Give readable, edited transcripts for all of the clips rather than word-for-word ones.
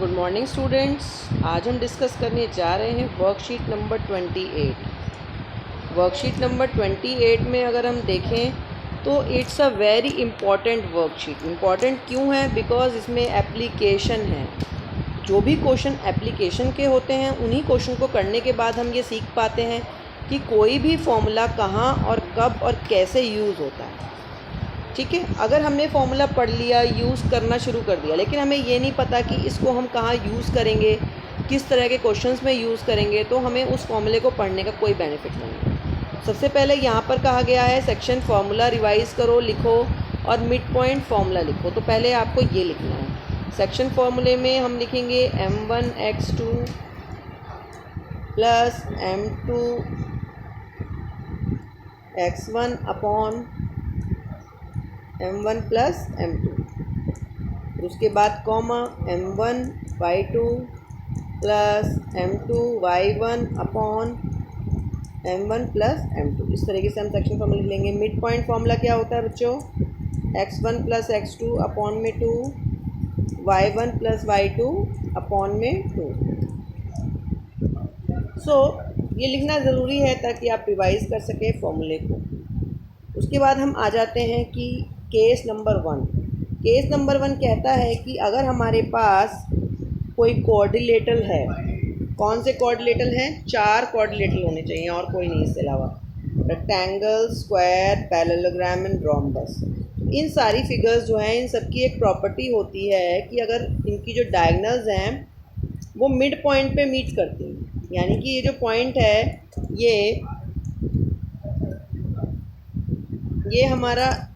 Good morning students. आज हम discuss करने जा रहे हैं वर्कशीट नंबर 28। वर्कशीट नंबर 28 में अगर हम देखें तो it's a very important worksheet. Important क्यों है? बिकॉज इसमें एप्लीकेशन है। जो भी क्वेश्चन एप्लीकेशन के होते हैं उन्हीं क्वेश्चन को करने के बाद हम ये सीख पाते हैं कि कोई भी फॉर्मूला कहाँ और कब और कैसे यूज़ होता है। ठीक है, अगर हमने फॉर्मूला पढ़ लिया, यूज़ करना शुरू कर दिया, लेकिन हमें ये नहीं पता कि इसको हम कहाँ यूज़ करेंगे, किस तरह के क्वेश्चंस में यूज़ करेंगे, तो हमें उस फॉर्मूले को पढ़ने का कोई बेनिफिट नहीं है। सबसे पहले यहाँ पर कहा गया है सेक्शन फार्मूला रिवाइज़ करो, लिखो और मिड पॉइंट फार्मूला लिखो। तो पहले आपको ये लिखना है। सेक्शन फार्मूले में हम लिखेंगे m1x2 plus m2x1 upon m1 plus m2। उसके बाद comma m1 y2 plus m2 y1 upon m1 plus m2। इस तरीके से हम सेक्शन फॉर्मूला लिख लेंगे। मिड पॉइंट फार्मूला क्या होता है बच्चों? x1 प्लस x2 अपॉन में 2, y1 प्लस y2 अपॉन में 2। ये लिखना ज़रूरी है ताकि आप रिवाइज़ कर सकें फॉर्मूले को। उसके बाद हम आ जाते हैं कि केस नंबर 1। केस नंबर 1 कहता है कि अगर हमारे पास कोई कोऑर्डिनेटर है, कौन से कोऑर्डिनेटर हैं? 4 कोऑर्डिनेटर होने चाहिए और कोई नहीं इसके अलावा। Rectangle, square, parallelogram and rhombus. इन सारी फिगर्स जो हैं, इन सबकी एक प्रॉपर्टी होती है कि अगर इनकी जो डायगोनल्स हैं वो मिड पॉइंट पे मीट करती हैं। यानी कि ये जो पॉइंट है ये हमारा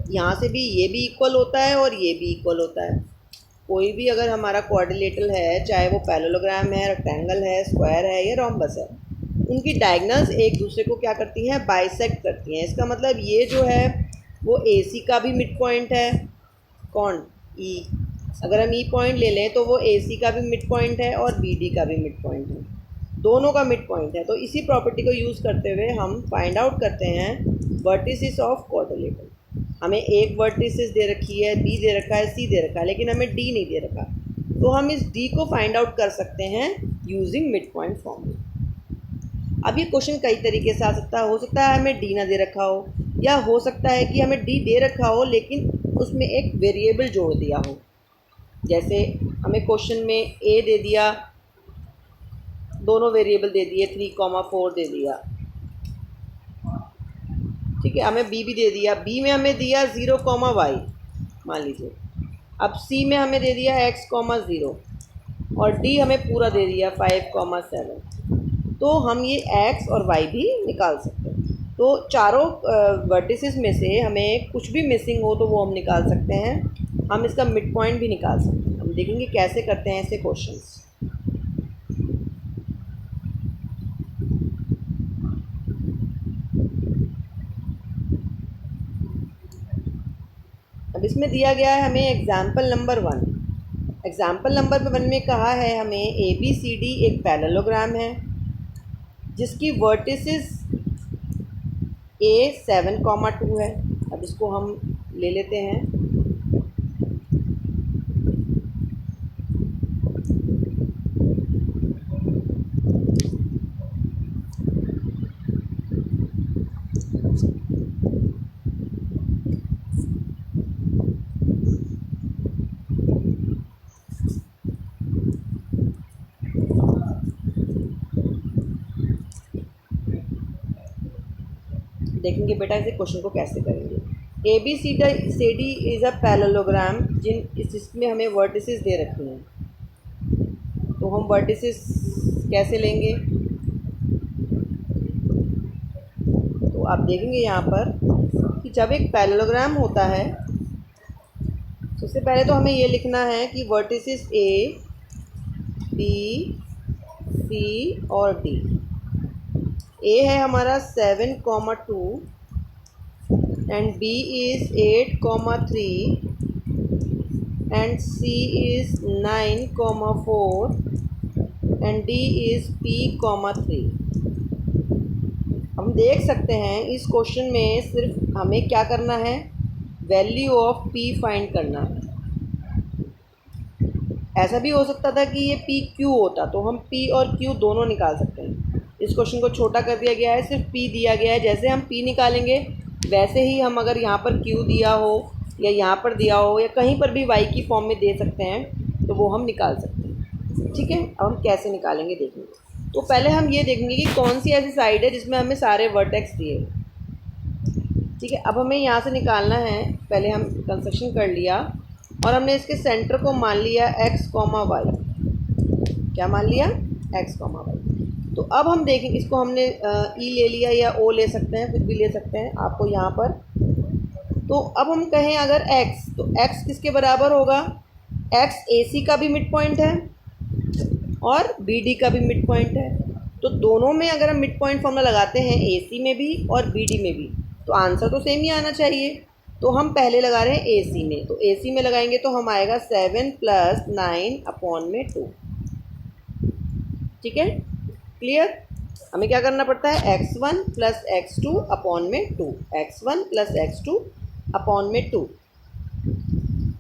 यहाँ से भी ये भी इक्वल होता है और ये भी इक्वल होता है। कोई भी अगर हमारा कोऑर्डिनेटर है, चाहे वो पैरेललोग्राम है, रेक्टेंगल है, स्क्वायर है या रोम्बस है, उनकी डायगोनल्स एक दूसरे को क्या करती हैं? बाइसेक्ट करती हैं। इसका मतलब ये जो है वो AC का भी मिड पॉइंट है। कौन? E। अगर हम E पॉइंट ले लें तो वो AC का भी मिड पॉइंट है और BD का भी मिड पॉइंट है, दोनों का मिड पॉइंट है। तो इसी प्रॉपर्टी को यूज़ करते हुए हम फाइंड आउट करते हैं वर्टिसेस ऑफ कोऑर्डिनेटर। हमें एक वर्टिसेस दे रखी है, B दे रखा है, C दे रखा है, लेकिन हमें D नहीं दे रखा। तो हम इस D को फाइंड आउट कर सकते हैं यूजिंग मिड पॉइंट फॉर्मूला। अब ये क्वेश्चन कई तरीके से आ सकता है। हो सकता है हमें D ना दे रखा हो, या हो सकता है कि हमें D दे रखा हो लेकिन उसमें एक वेरिएबल जोड़ दिया हो। जैसे हमें क्वेश्चन में A दे दिया, दोनों वेरिएबल दे दिए, 3,4 दे दिया। ठीक है, हमें B भी दे दिया। B में हमें दिया 0,y मान लीजिए। अब C में हमें दे दिया x,0 और D हमें पूरा दे दिया 5,7। तो हम ये x और y भी निकाल सकते हैं। तो चारों वर्टिसेस में से हमें कुछ भी मिसिंग हो तो वो हम निकाल सकते हैं। हम इसका मिड पॉइंट भी निकाल सकते हैं। हम देखेंगे कैसे करते हैं ऐसे क्वेश्चंस। अब इसमें दिया गया है हमें एग्जाम्पल नंबर 1। एग्जाम्पल नंबर 1 में कहा है हमें ABCD एक पैरेललोग्राम है जिसकी वर्टिसेस A 7,2 है। अब इसको हम ले लेते हैं। देखेंगे बेटा इसे क्वेश्चन को कैसे करेंगे। ABCD इज़ अ पैरेललोग्राम जिसमें हमें वर्टिसेस दे रखी हैं। तो हम वर्टिसेस कैसे लेंगे? तो आप देखेंगे यहाँ पर कि जब एक पैरेललोग्राम होता है, सबसे पहले तो हमें ये लिखना है कि वर्टिसेस A, B, C और D। A है हमारा 7,2 and B is 8,3 and C is 9,4 and D is P,3। हम देख सकते हैं इस क्वेश्चन में सिर्फ हमें क्या करना है? वैल्यू ऑफ P फाइंड करना है। ऐसा भी हो सकता था कि ये पी क्यू होता, तो हम पी और क्यू दोनों निकाल सकते हैं। इस क्वेश्चन को छोटा कर दिया गया है, सिर्फ पी दिया गया है। जैसे हम पी निकालेंगे वैसे ही हम अगर यहाँ पर क्यू दिया हो या यहाँ पर दिया हो या कहीं पर भी वाई की फॉर्म में दे सकते हैं, तो वो हम निकाल सकते हैं। ठीक है, अब हम कैसे निकालेंगे देखेंगे। तो पहले हम ये देखेंगे कि कौन सी ऐसी साइड है जिसमें हमें सारे वर्टेक्स दिए। ठीक है, अब हमें यहाँ से निकालना है। पहले हम कंस्ट्रक्शन कर लिया और हमने इसके सेंटर को मान लिया x, y। क्या मान लिया? x, y। तो अब हम देखेंगे, इसको हमने ई ले लिया या ओ ले सकते हैं, कुछ भी ले सकते हैं आपको यहाँ पर। तो अब हम कहें अगर x, तो x किसके बराबर होगा? x AC का भी मिड पॉइंट है और BD का भी मिड पॉइंट है। तो दोनों में अगर हम मिड पॉइंट फॉर्मूला लगाते हैं, AC में भी और BD में भी, तो आंसर तो सेम ही आना चाहिए। तो हम पहले लगा रहे हैं AC में, तो AC में लगाएंगे तो हम आएगा 7 + 9/2। ठीक है, क्लियर? हमें क्या करना पड़ता है? x1 + x2/2, x1 + x2/2।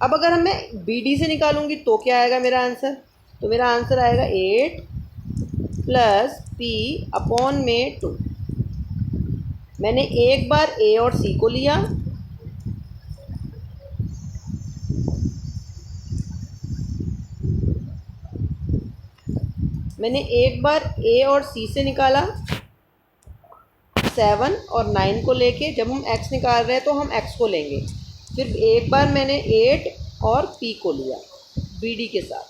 अब अगर मैं BD से निकालूंगी तो क्या आएगा मेरा आंसर? तो मेरा आंसर आएगा 8 + p/2। मैंने एक बार A और C को लिया, मैंने एक बार A और C से निकाला 7 और 9 को लेके। जब हम x निकाल रहे हैं तो हम x को लेंगे। फिर एक बार मैंने 8 और p को लिया BD के साथ।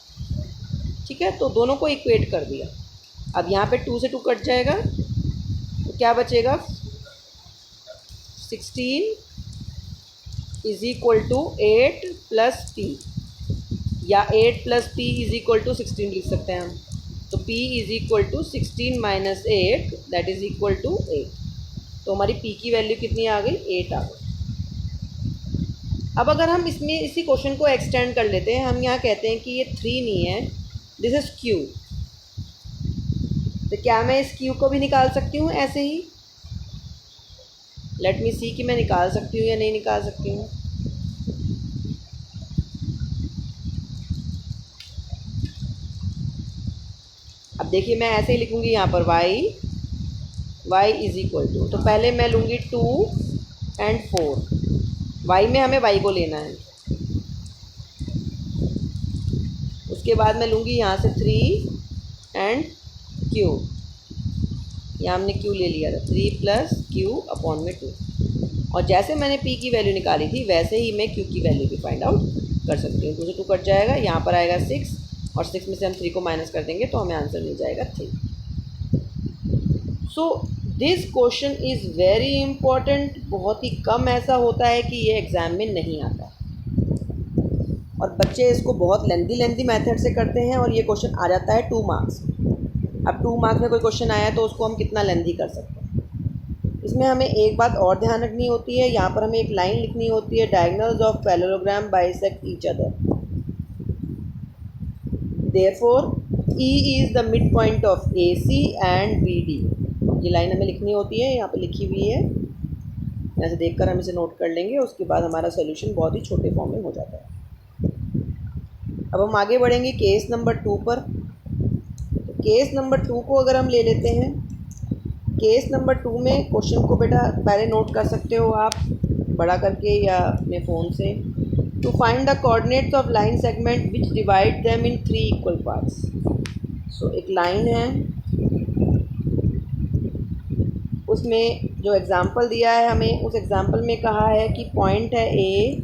ठीक है, तो दोनों को इक्वेट कर दिया। अब यहाँ पे 2 से 2 कट जाएगा, तो क्या बचेगा? 16 = 8 + p, या 8 + p = 16 लिख सकते हैं हम। तो p = 16 - 8, that is equal to 8। तो हमारी p की वैल्यू कितनी आ गई? 8 आ गई। अब अगर हम इसमें इसी क्वेश्चन को एक्सटेंड कर लेते हैं, हम यहाँ कहते हैं कि ये 3 नहीं है, दिस इज़ q। तो क्या मैं इस q को भी निकाल सकती हूँ ऐसे ही? लेट मी सी कि मैं निकाल सकती हूँ या नहीं निकाल सकती हूँ। अब देखिए, मैं ऐसे ही लिखूँगी यहाँ पर y = तो पहले मैं लूँगी 2 और 4। y में हमें y को लेना है। उसके बाद मैं लूँगी यहाँ से 3 और q। यहाँ हमने q ले लिया था, 3 + q/2। और जैसे मैंने p की वैल्यू निकाली थी वैसे ही मैं q की वैल्यू भी फाइंड आउट कर सकती हूँ। 2 से 2 कट जाएगा, यहाँ पर आएगा 6 और 6 में से हम 3 को माइनस कर देंगे तो हमें आंसर मिल जाएगा 3। So this question is very important. बहुत ही कम ऐसा होता है कि ये एग्ज़ाम में नहीं आता, और बच्चे इसको बहुत लेंदी मेथड से करते हैं और ये क्वेश्चन आ जाता है 2 मार्क्स। अब 2 मार्क्स में कोई क्वेश्चन आया तो उसको हम कितना लेंदी कर सकते हैं। इसमें हमें एक बात और ध्यान रखनी होती है, यहाँ पर हमें एक लाइन लिखनी होती है, diagonals of parallelogram bisect each other, therefore E is the midpoint of AC and BD। ये लाइन हमें लिखनी होती है, यहाँ पे लिखी हुई है। ऐसे देखकर हम इसे नोट कर लेंगे, उसके बाद हमारा सोल्यूशन बहुत ही छोटे फॉर्म में हो जाता है। अब हम आगे बढ़ेंगे केस नंबर 2 पर। तो केस नंबर 2 को अगर हम ले लेते हैं, केस नंबर 2 में क्वेश्चन को बेटा पहले नोट कर सकते हो आप बड़ा करके या अपने फ़ोन से। To find the coordinates of line segment which divide them in 3 equal parts. So एक लाइन है, उसमें जो एग्ज़ाम्पल दिया है हमें, उस एग्ज़ाम्पल में कहा है कि पॉइंट है A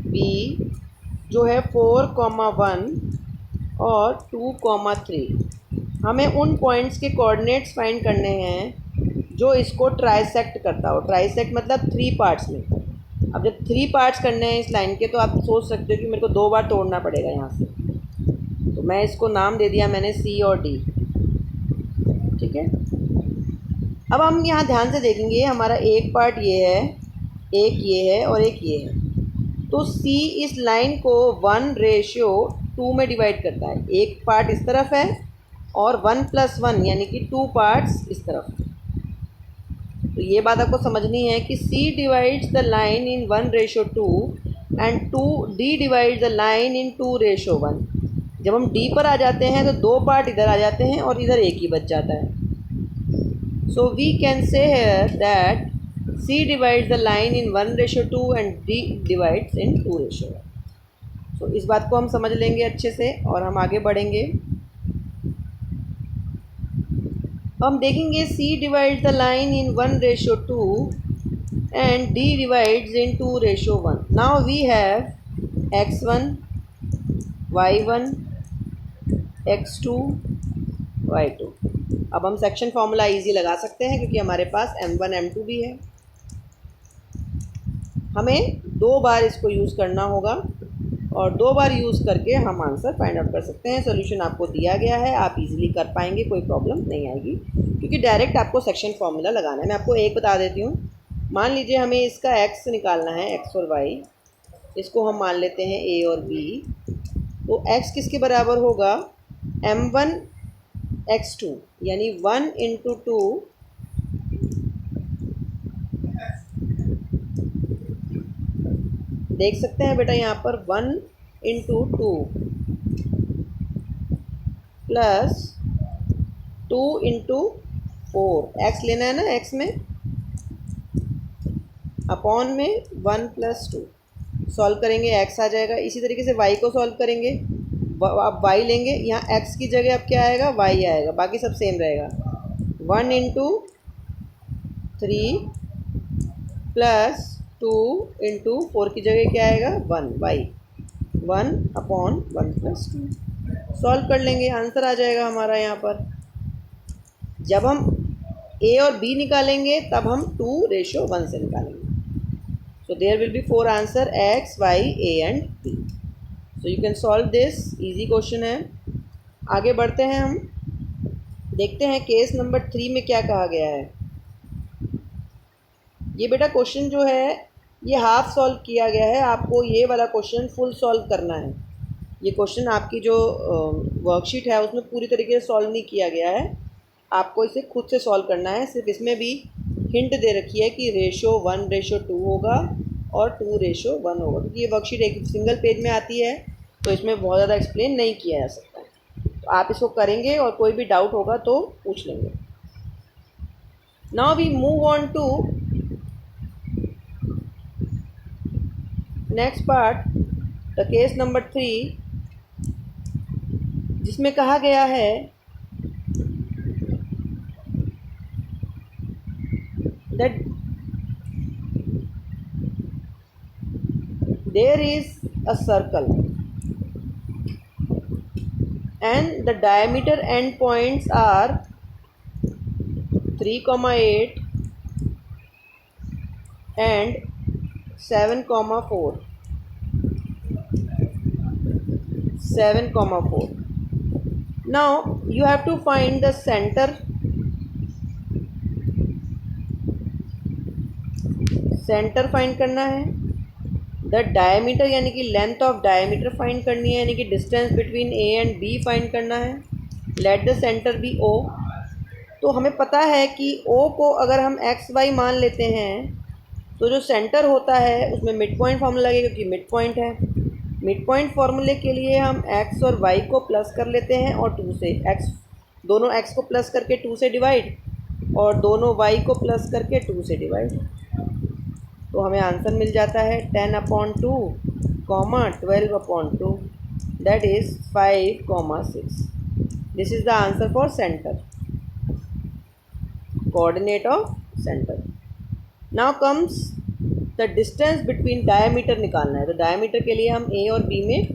B जो है 4,1 और 2,3। हमें उन पॉइंट्स के कोऑर्डिनेट्स फाइंड करने हैं जो इसको ट्राइसेक्ट करता हो। ट्राइसेक्ट मतलब 3 पार्ट्स में। अब जब 3 पार्ट्स करने हैं इस लाइन के, तो आप सोच सकते हो कि मेरे को 2 बार तोड़ना पड़ेगा यहाँ से। तो मैं इसको नाम दे दिया मैंने C और D। ठीक है, अब हम यहाँ ध्यान से देखेंगे, हमारा एक पार्ट ये है, एक ये है और एक ये है। तो C इस लाइन को 1:2 में डिवाइड करता है। एक पार्ट इस तरफ है और 1 + 1 यानी कि 2 पार्ट्स इस तरफ। तो ये बात आपको समझनी है कि C divides the line in 1:2 and D divides the line इन 2:1। जब हम D पर आ जाते हैं तो 2 पार्ट इधर आ जाते हैं और इधर एक ही बच जाता है। So we can say here that C divides the line in 1:2 and D divides in 2:1। So इस बात को हम समझ लेंगे अच्छे से और हम आगे बढ़ेंगे। हम देखेंगे C divides the line in 1:2 and D divides in 2:1. Now we have x1, y1, x2, y2। अब हम सेक्शन फार्मूला इजी लगा सकते हैं क्योंकि हमारे पास m1 m2 भी है। हमें 2 बार इसको यूज़ करना होगा और 2 बार यूज़ करके हम आंसर फाइंड आउट कर सकते हैं। सोल्यूशन आपको दिया गया है, आप इजीली कर पाएंगे, कोई प्रॉब्लम नहीं आएगी क्योंकि डायरेक्ट आपको सेक्शन फार्मूला लगाना है। मैं आपको एक बता देती हूँ। मान लीजिए हमें इसका x निकालना है, x और y, इसको हम मान लेते हैं a और b। तो x किसके बराबर होगा, m1 x2 यानी 1 × 2 देख सकते हैं बेटा यहाँ पर 1 × 2 प्लस 2 × 4, x लेना है ना, x में अपॉन में 1 + 2 सॉल्व करेंगे, x आ जाएगा। इसी तरीके से y को सॉल्व करेंगे, आप y लेंगे, यहाँ x की जगह अब क्या आएगा, y आएगा, बाकी सब सेम रहेगा। 1 × 3 प्लस 2 × 4 की जगह क्या आएगा, 1 y, 1/1 + 2 सॉल्व कर लेंगे, आंसर आ जाएगा हमारा। यहाँ पर जब हम a और b निकालेंगे तब हम 2:1 से निकालेंगे। So there will be 4 answer x, y, a and b. So you can solve this, easy question है। आगे बढ़ते हैं, हम देखते हैं केस नंबर 3 में क्या कहा गया है। ये बेटा क्वेश्चन जो है ये हाफ सॉल्व किया गया है, आपको ये वाला क्वेश्चन फुल सॉल्व करना है। ये क्वेश्चन आपकी जो वर्कशीट है उसमें पूरी तरीके से सॉल्व नहीं किया गया है, आपको इसे खुद से सॉल्व करना है। सिर्फ इसमें भी हिंट दे रखी है कि रेशो 1:2 होगा और 2:1 होगा, क्योंकि ये वर्कशीट एक सिंगल पेज में आती है तो इसमें बहुत ज़्यादा एक्सप्लेन नहीं किया जा सकता है। तो आप इसको करेंगे और कोई भी डाउट होगा तो पूछ लेंगे। Now we move on to next part, the case number 3, जिसमें कहा गया है that there is a circle and the diameter end points are 3,8 and 7,4. Now you have to find the center find करना है, द डायमीटर यानी कि length of diameter find करनी है, यानी कि distance between A and B find करना है। Let the centre be O. तो हमें पता है कि ओ को अगर हम एक्स वाई मान लेते हैं तो जो सेंटर होता है उसमें मिड पॉइंट फार्मूला लगेगा क्योंकि मिड पॉइंट है। मिड पॉइंट फार्मूले के लिए हम एक्स और वाई को प्लस कर लेते हैं और 2 से, एक्स दोनों एक्स को प्लस करके 2 से डिवाइड और दोनों वाई को प्लस करके 2 से डिवाइड, तो हमें आंसर मिल जाता है 10/2, 12/2, that is 5,6। This is the answer for centre, coordinate of centre. Now comes the distance between, diameter निकालना है, तो डायमीटर के लिए हम ए और बी में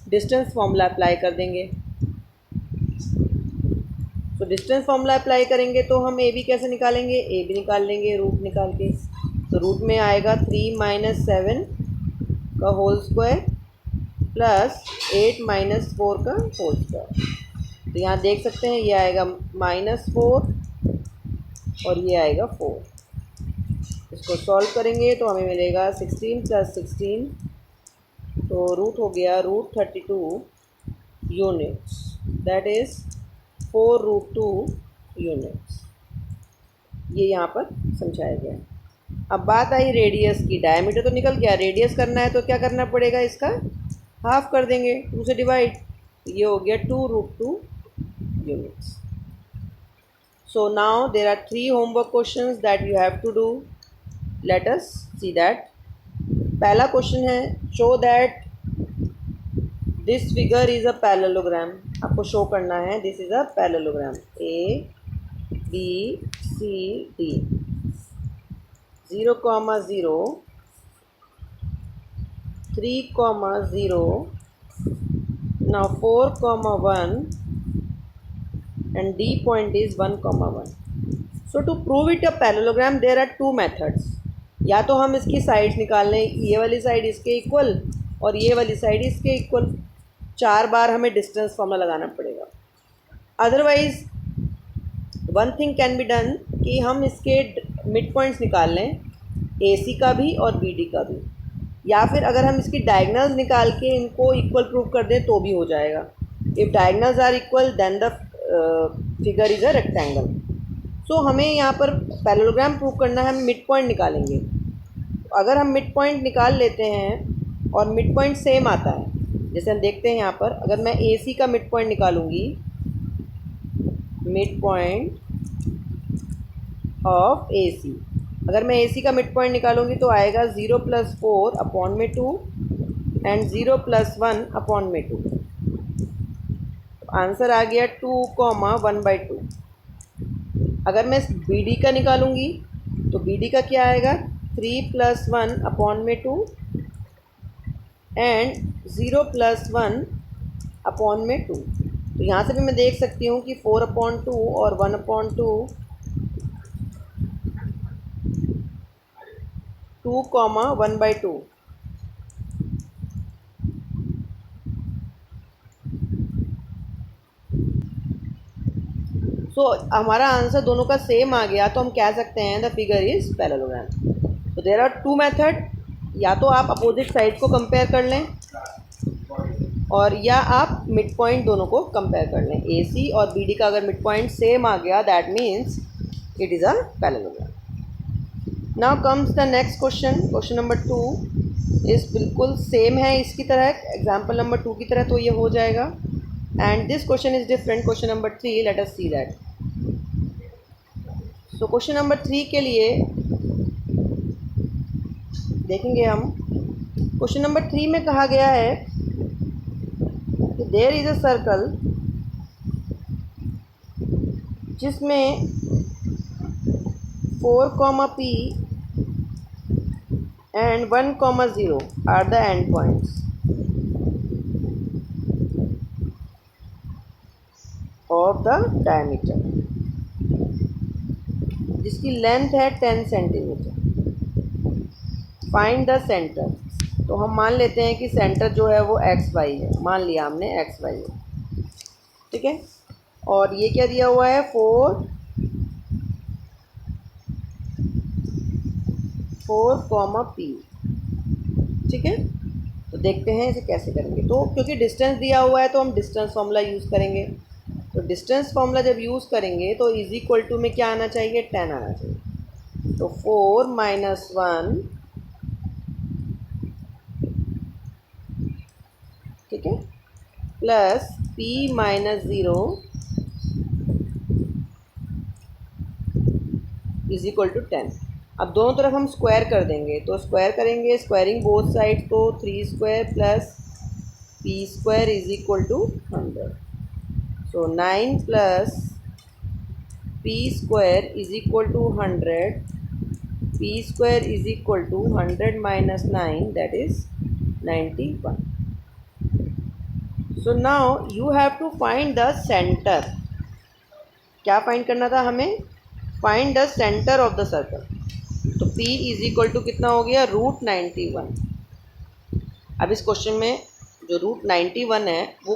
डिस्टेंस फार्मूला अप्लाई कर देंगे। तो डिस्टेंस फार्मूला अप्लाई करेंगे तो हम ए बी कैसे निकालेंगे, ए बी निकाल लेंगे रूट निकाल के। तो रूट में आएगा 3 - 7 का होल स्क्वायर प्लस 8 - 4 का होल स्क्वायर। तो यहाँ देख सकते हैं ये आएगा -4 और ये आएगा 4। इसको सॉल्व करेंगे तो हमें मिलेगा 16 + 16, तो रूट हो गया √32 यूनिट्स, दैट इज़ 4√2 यूनिट्स। ये यहाँ पर समझाया गया है। अब बात आई रेडियस की, डायमीटर तो निकल गया, रेडियस करना है तो क्या करना पड़ेगा, इसका हाफ कर देंगे, 2 से डिवाइड, ये हो गया 2√2 units. So now there are 3 homework questions that you have to do. Let us see that. पहला क्वेश्चन है, show that this figure is a parallelogram. आपको शो करना है this is a parallelogram. A B C D 0,0 3,0 now 4,1 and D point is 1,1. So to prove it a parallelogram there are 2 methods. या तो हम इसकी sides निकाल लें, ये वाली साइड इसके इक्वल और ये वाली साइड इसके इक्वल, 4 बार हमें डिस्टेंस फॉर्मूला लगाना पड़ेगा. Otherwise one thing can be done कि हम इसके मिड पॉइंट्स निकाल लें, AC का भी और BD का भी, या फिर अगर हम इसकी डायगनल्स निकाल के इनको इक्वल प्रूव कर दें तो भी हो जाएगा. If diagonals are equal then the figure is a rectangle. So हमें यहाँ पर पैरेललोग्राम प्रूव करना है, हम मिड पॉइंट निकालेंगे. अगर हम मिड पॉइंट निकाल लेते हैं और मिड पॉइंट सेम आता है, जैसे हम देखते हैं यहाँ पर, अगर मैं AC का मिड पॉइंट निकालूंगी, मिड पॉइंट ऑफ AC, अगर मैं AC का मिड पॉइंट निकालूंगी तो आएगा 0 + 4/2 एंड 0 + 1/2. आंसर आ गया 2,1/2. अगर मैं BD का निकालूंगी तो BD का क्या आएगा, 3 + 1/2 एंड 0 + 1/2. तो यहाँ से भी मैं देख सकती हूँ कि 4/2 और 1/2 2,1/2. सो हमारा आंसर दोनों का सेम आ गया, तो हम कह सकते हैं द फिगर इज़ पैरेललोग्राम. तो देयर आर 2 मेथड. या तो आप अपोजिट साइड को कंपेयर कर लें और या आप मिड पॉइंट दोनों को कंपेयर कर लें. AC और BD का अगर मिड पॉइंट सेम आ गया that means it is a parallelogram. Now comes the next question. Question number 2 इस बिल्कुल सेम है इसकी तरह, एग्जाम्पल नंबर 2 की तरह, तो ये हो जाएगा. And this question is different. Question number 3, let us see that. So question number 3 के लिए देखेंगे हम. क्वेश्चन नंबर 3 में कहा गया है कि देयर इज़ अ सर्कल जिसमें 4, P and 1, 0 are the end points of the diameter, जिसकी लेंथ है 10 सेंटीमीटर. Find the centre. तो हम मान लेते हैं कि सेंटर जो है वो XY है, मान लिया हमने XY है, ठीक है. और ये क्या दिया हुआ है, 4, P, ठीक है. तो देखते हैं इसे कैसे करेंगे. तो क्योंकि डिस्टेंस दिया हुआ है तो हम डिस्टेंस फार्मूला यूज़ करेंगे. तो डिस्टेंस फार्मूला जब यूज़ करेंगे तो इज इक्वल टू में क्या आना चाहिए, 10 आना चाहिए. तो 4 - 1, ठीक है, plus P - 0 is equal to 10. अब दोनों तरफ हम स्क्वायर कर देंगे. तो स्क्वायर करेंगे, स्क्वायरिंग बोथ साइड, तो 3² plus P² is equal to 100. So 9 plus P² is equal to 100. P² is equal to 100 - 9 that is 91. So now you have to find the centre. क्या फाइंड करना था हमें, find the centre of the circle. तो P is equal to कितना हो गया, √91. अब इस क्वेश्चन में जो √91 है वो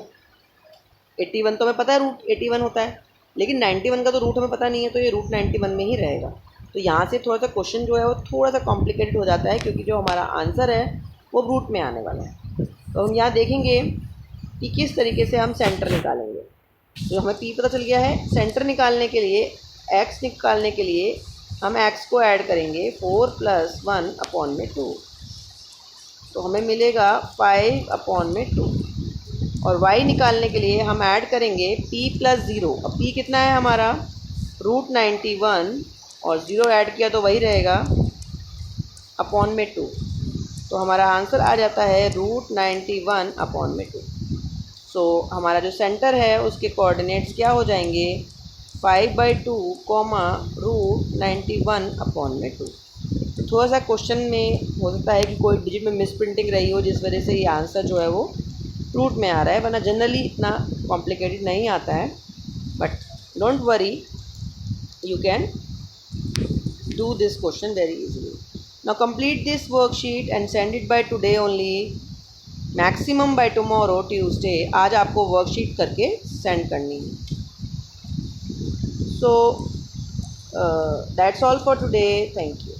81 तो हमें पता है √81 होता है, लेकिन 91 का तो रूट हमें पता नहीं है, तो ये √91 में ही रहेगा. तो यहाँ से थोड़ा सा क्वेश्चन जो है वो थोड़ा सा कॉम्प्लिकेटेड हो जाता है, क्योंकि जो हमारा आंसर है वो रूट में आने वाला है. तो हम यहाँ देखेंगे कि किस तरीके से हम सेंटर निकालेंगे. तो हमें P पता चल गया है. सेंटर निकालने के लिए, X निकालने के लिए हम X को ऐड करेंगे 4 + 1/2. तो हमें मिलेगा 5/2. और y निकालने के लिए हम ऐड करेंगे p + 0। अब p कितना है हमारा √91 और 0 ऐड किया तो वही रहेगा अपॉन में 2। तो हमारा आंसर आ जाता है √91 अपॉन में 2। सो हमारा जो सेंटर है उसके कोऑर्डिनेट्स क्या हो जाएंगे 5/2 √91 अपॉन में 2। तो थोड़ा सा क्वेश्चन में हो सकता है कि कोई डिजिट में मिस प्रिंटिंग रही हो जिस वजह से ये आंसर जो है वो रूट में आ रहा है, वरना जनरली इतना कॉम्प्लिकेटेड नहीं आता है। But don't worry, you can do this question very easily. Now complete this worksheet and send it by today only, maximum by tomorrow Tuesday. आज आपको वर्कशीट करके सेंड करनी है। So that's all for today, thank you.